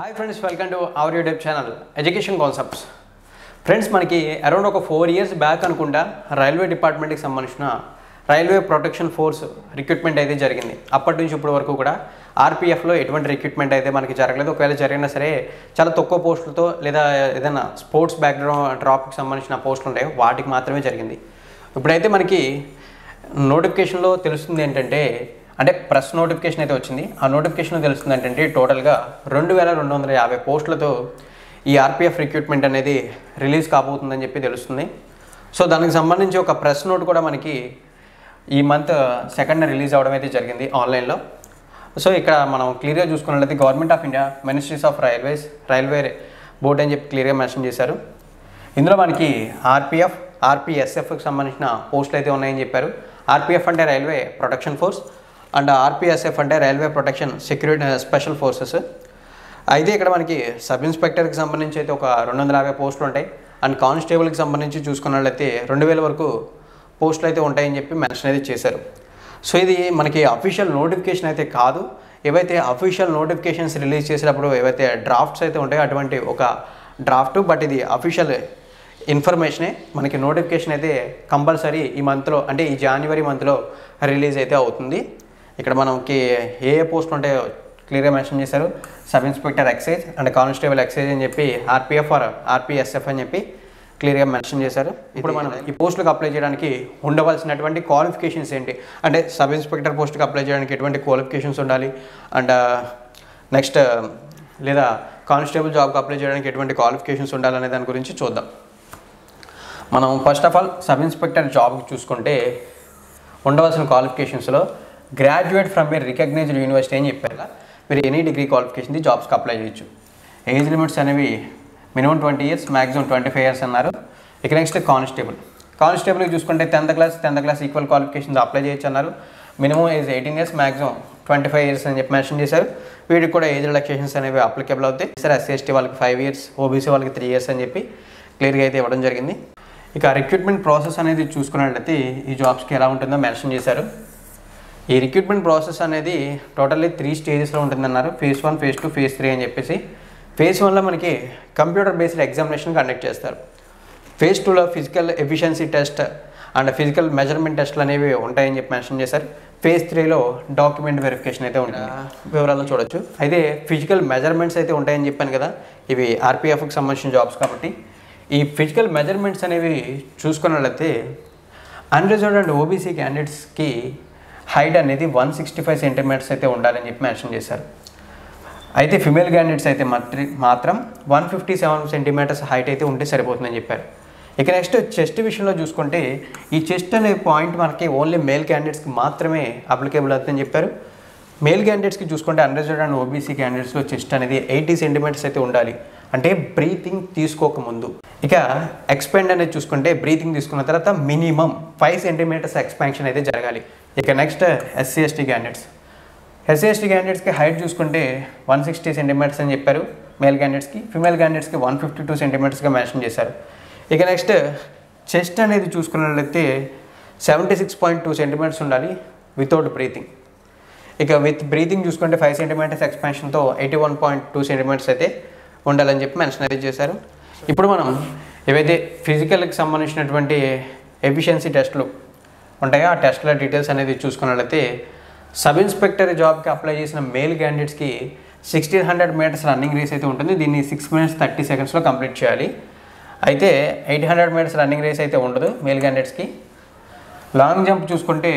Hi friends, welcome to our YouTube channel Education Concepts. Friends, మనకి around ఒక 4 years back అనుకుంటా railway డిపార్ట్మెంట్కి సంబంధించిన రైల్వే ప్రొటెక్షన్ ఫోర్స్ రిక్రూట్మెంట్ అయితే జరిగింది. అప్పటి నుంచి ఇప్పటి వరకు కూడా ఆర్పిఎఫ్లో ఎటువంటి రిక్రూట్మెంట్ అయితే మనకి జరగలేదు. ఒకవేళ జరిగినా సరే చాలా తక్కువ పోస్టులతో లేదా ఏదైనా స్పోర్ట్స్ బ్యాక్గ్రౌండ్ డ్రాప్కి సంబంధించిన పోస్టులు ఉంటాయి, వాటికి మాత్రమే జరిగింది. ఇప్పుడైతే మనకి నోటిఫికేషన్లో తెలుస్తుంది ఏంటంటే, అంటే ప్రెస్ నోటిఫికేషన్ అయితే వచ్చింది. ఆ నోటిఫికేషన్లో తెలుస్తుంది ఏంటంటే టోటల్గా 2250 పోస్టులతో ఈ ఆర్పిఎఫ్ రిక్రూట్మెంట్ అనేది రిలీజ్ కాబోతుందని చెప్పి తెలుస్తుంది. సో దానికి సంబంధించి ఒక ప్రెస్ నోట్ కూడా మనకి ఈ మంత్ 2nd రిలీజ్ అవ్వడం అయితే జరిగింది ఆన్లైన్లో. సో ఇక్కడ మనం క్లియర్గా చూసుకున్నట్లయితే government of India ministries of railway board అని చెప్పి క్లియర్గా మెన్షన్ చేశారు. ఇందులో మనకి ఆర్పిఎఫ్, ఆర్పిఎస్ఎఫ్కి సంబంధించిన పోస్టులు అయితే ఉన్నాయని చెప్పారు. ఆర్పిఎఫ్ అంటే railway protection force and RPSF అంటే railway protection security special forces. అయితే ఇక్కడ మనకి సబ్ ఇన్స్పెక్టర్కి సంబంధించి అయితే ఒక 250 పోస్టులు ఉంటాయి. అండ్ కానిస్టేబుల్కి సంబంధించి చూసుకున్నట్లయితే 2000 వరకు పోస్టులు అయితే ఉంటాయని చెప్పి మెన్షన్ అయితే చేశారు. సో ఇది మనకి అఫీషియల్ నోటిఫికేషన్ అయితే కాదు. ఏవైతే అఫీషియల్ నోటిఫికేషన్స్ రిలీజ్ చేసేటప్పుడు ఏవైతే డ్రాఫ్ట్స్ అయితే ఉంటాయో అటువంటి ఒక డ్రాఫ్ట్, బట్ ఇది అఫీషియల్ ఇన్ఫర్మేషనే. మనకి నోటిఫికేషన్ అయితే కంపల్సరీ ఈ మంత్లో, అంటే ఈ జనవరి మంత్లో రిలీజ్ అయితే అవుతుంది. ఇక్కడ మనకి ఏ పోస్టులు ఉంటాయో క్లియర్గా మెన్షన్ చేశారు. Sub inspector excise and constable excise అని చెప్పి ఆర్పిఎఫ్ ఆర్ ఆర్పిఎస్ఎఫ్ అని చెప్పి క్లియర్గా మెన్షన్ చేశారు. ఇప్పుడు మనం ఈ పోస్టులకు అప్లై చేయడానికి ఉండవలసినటువంటి క్వాలిఫికేషన్స్ ఏంటి, అంటే సబ్ ఇన్స్పెక్టర్ పోస్ట్కి అప్లై చేయడానికి ఎటువంటి క్వాలిఫికేషన్స్ ఉండాలి, అండ్ నెక్స్ట్ లేదా కానిస్టేబుల్ జాబ్కి అప్లై చేయడానికి ఎటువంటి క్వాలిఫికేషన్స్ ఉండాలనే దాని గురించి చూద్దాం. మనం first of all sub inspector జాబ్కి చూసుకుంటే ఉండవలసిన క్వాలిఫికేషన్స్లో graduate from a recognized university అని చెప్పారు. మీరు ఎనీ డిగ్రీ క్వాలిఫికేషన్ది జాబ్స్కి అప్లై చేయొచ్చు. ఏజ్ లిమిట్స్ అనేవి మినిమం 20 years, మ్యాక్సిమం 25 years అన్నారు. ఇక నెక్స్ట్ కానిస్టేబుల్కి చూసుకుంటే 10th class equal qualifications apply చేయొచ్చు అన్నారు. Minimum age 18 years, maximum 25 years అని చెప్పి మెన్షన్ చేశారు. వీటికి కూడా ఏజ్ రిలాక్సేషన్స్ అనేవి అప్లికేబుల్ అవుతాయి. సరే ఎస్సీ ఎస్టీ వాళ్ళకి 5 years, ఓబీసీ వాళ్ళకి 3 years అని చెప్పి క్లియర్గా అయితే ఇవ్వడం జరిగింది. ఇక రిక్రూట్మెంట్ ప్రాసెస్ అనేది చూసుకున్నట్లయితే ఈ జాబ్స్కి ఎలా ఉంటుందో మెన్షన్ చేశారు. ఈ రిక్రూట్మెంట్ ప్రాసెస్ అనేది టోటల్లీ 3 stagesలో ఉంటుందన్నారు. phase 1, phase 2, phase 3 అని చెప్పేసి. phase 1లో మనకి కంప్యూటర్ బేస్డ్ ఎగ్జామినేషన్ కండక్ట్ చేస్తారు. phase 2లో physical efficiency test and physical measurement టెస్ట్లు అనేవి ఉంటాయని చెప్పి మెన్షన్ చేశారు. phase 3లో డాక్యుమెంట్ వెరిఫికేషన్ అయితే ఉంటుంది. వివరాలు చూడొచ్చు. అయితే ఫిజికల్ మెజర్మెంట్స్ అయితే ఉంటాయని చెప్పాను కదా, ఇవి ఆర్పిఎఫ్కి సంబంధించిన జాబ్స్ కాబట్టి. ఈ ఫిజికల్ మెజర్మెంట్స్ అనేవి చూసుకున్నట్లయితే అన్రిజర్వ్డ్ అండ్ ఓబీసీ క్యాండిడేట్స్కి హైట్ అనేది 165 centimeters అయితే ఉండాలని చెప్పి మెన్షన్ చేశారు. అయితే ఫిమేల్ క్యాండిడేట్స్ అయితే మాత్రం 157 centimeters హైట్ అయితే ఉంటే సరిపోతుందని చెప్పారు. ఇక నెక్స్ట్ చెస్ట్ విషయంలో చూసుకుంటే ఈ చెస్ట్ అనే పాయింట్ మనకి ఓన్లీ మేల్ క్యాండిడేట్స్కి మాత్రమే అప్లికేబుల్ అవుతుందని చెప్పారు. మేల్ క్యాండిడేట్స్కి చూసుకుంటే అన్రిజర్వ్డ్ అండ్ ఓబీసీ క్యాండిడేట్స్లో చెస్ట్ అనేది 80 centimeters అయితే ఉండాలి, అంటే బ్రీతింగ్ తీసుకోకముందు. ఇక ఎక్స్పాండ్ అనేది చూసుకుంటే బ్రీతింగ్ తీసుకున్న తర్వాత మినిమం 5 centimeters ఎక్స్పాన్షన్ అయితే జరగాలి. ఇక నెక్స్ట్ ఎస్సీ ఎస్టీ క్యాండిడేట్స్కి హైట్ చూసుకుంటే 160 centimeters అని చెప్పారు మేల్ క్యాండిడేట్స్కి. ఫిమేల్ క్యాండిడేట్స్కి 152 centimetersగా మెన్షన్ చేశారు. ఇక నెక్స్ట్ చెస్ట్ అనేది చూసుకున్నట్లయితే 76.2 centimeters ఉండాలి వితౌట్ బ్రీతింగ్. ఇక విత్ బ్రీతింగ్ చూసుకుంటే 5 centimeters ఎక్స్పాన్షన్తో 81.2 centimeters అయితే ఉండాలని చెప్పి మెన్షన్ అయితే చేశారు. ఇప్పుడు మనం ఏవైతే ఫిజికల్కి సంబంధించినటువంటి ఎఫిషియన్సీ టెస్టులు ఉంటాయో ఆ టెస్టుల డీటెయిల్స్ అనేది చూసుకున్నట్లయితే సబ్ ఇన్స్పెక్టర్ జాబ్కి అప్లై చేసిన మేల్ క్యాండిడేట్స్కి 1600 meters రన్నింగ్ రేస్ అయితే ఉంటుంది. దీన్ని 6 minutes 30 secondsలో కంప్లీట్ చేయాలి. అయితే 800 meters రన్నింగ్ రేస్ అయితే ఉండదు మేల్ క్యాండిడేట్స్కి. లాంగ్ జంప్ చూసుకుంటే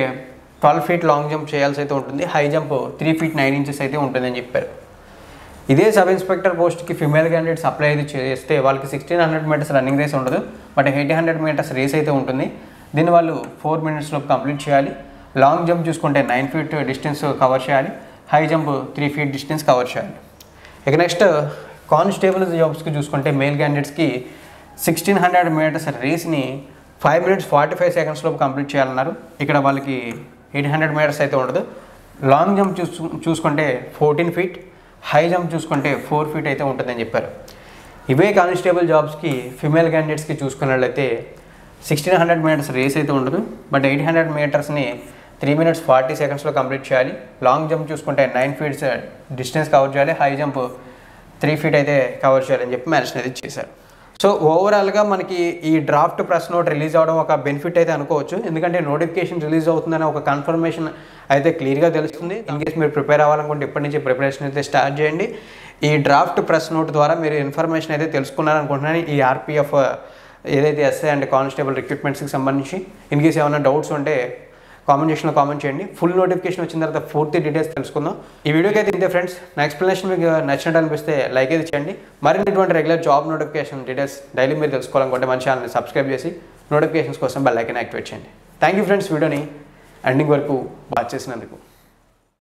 12 feet లాంగ్ జంప్ చేయాల్సి అయితే ఉంటుంది. హై జంప్ 3 feet 9 inches అయితే ఉంటుందని చెప్పారు. ఇదే సబ్ ఇన్స్పెక్టర్ పోస్ట్కి ఫిమేల్ క్యాండిడేట్స్ అప్లై అయితే చేస్తే వాళ్ళకి 1600 meters రన్నింగ్ రేస్ ఉండదు, బట్ 800 meters రేస్ అయితే ఉంటుంది. దీన్ని వాళ్ళు 4 minutesలో కంప్లీట్ చేయాలి. లాంగ్ జంప్ చూసుకుంటే 9 feet డిస్టెన్స్ కవర్ చేయాలి. High jump 3 feet distance cover చేయాలి. ఇక నెక్స్ట్ కానిస్టేబుల్ జాబ్స్కి చూసుకుంటే మేల్ క్యాండిడేట్స్కి 1600 meters రేస్ని 5 minutes 45 secondsలో కంప్లీట్ చేయాలన్నారు. ఇక్కడ వాళ్ళకి 800 meters అయితే ఉండదు. లాంగ్ జంప్ చూసుకుంటే 14 feet, హై జంప్ చూసుకుంటే 4 feet అయితే ఉంటుందని చెప్పారు. ఇవే కానిస్టేబుల్ జాబ్స్కి ఫిమేల్ క్యాండిడేట్స్కి చూసుకున్నట్లయితే 1600 meters రేస్ అయితే ఉండదు, బట్ 800 metersని 3 minutes 40 secondsలో కంప్లీట్ చేయాలి. లాంగ్ జంప్ చూసుకుంటే 9 feet డిస్టెన్స్ కవర్ చేయాలి. హై జంప్ 3 feet అయితే కవర్ చేయాలని చెప్పి మెన్షన్ అయితే చేశారు. సో ఓవరాల్గా మనకి ఈ డ్రాఫ్ట్ ప్రెస్ నోట్ రిలీజ్ అవ్వడం ఒక బెనిఫిట్ అయితే అనుకోవచ్చు. ఎందుకంటే నోటిఫికేషన్ రిలీజ్ అవుతుందనే ఒక కన్ఫర్మేషన్ అయితే క్లియర్గా తెలుస్తుంది. ఇన్ కేస్ మీరు ప్రిపేర్ అవ్వాలనుకుంటే ఇప్పటి నుంచి ప్రిపరేషన్ అయితే స్టార్ట్ చేయండి. ఈ డ్రాఫ్ట్ ప్రెస్ నోట్ ద్వారా మీరు ఇన్ఫర్మేషన్ అయితే తెలుసుకున్నారనుకుంటున్నాను. ఈ ఆర్పిఎఫ్ ఏదైతే ఎస్ఐ అండ్ కానిస్టేబుల్ రిక్రూట్మెంట్స్కి సంబంధించి ఇన్ కేస్ ఏమైనా డౌట్స్ ఉంటే కామెంట్ సెక్షన్లో కామెంట్ చేయండి. ఫుల్ నోటిఫికేషన్ వచ్చిన తర్వాత పూర్తి డీటెయిల్స్ తెలుసుకుందాం. ఈ వీడియోకి అయితే ఇంతే ఫ్రెండ్స్. నా ఎక్స్ప్లెనేషన్ మీకు నచ్చినట్టు అనిపిస్తే లైక్ అయితే చేయండి. మరిన్ని ఇటువంటి regular job notification details daily మీరు తెలుసుకోవాలనుకుంటే మన ఛానల్ని సబ్స్క్రైబ్ చేసి నోటిఫికేషన్స్ కోసం బెల్ ఐకాన్ యాక్టివేట్ చేయండి. థ్యాంక్ యూ ఫ్రెండ్స్, వీడియోని ఎండింగ్ వరకు వాచ్ చేసినందుకు.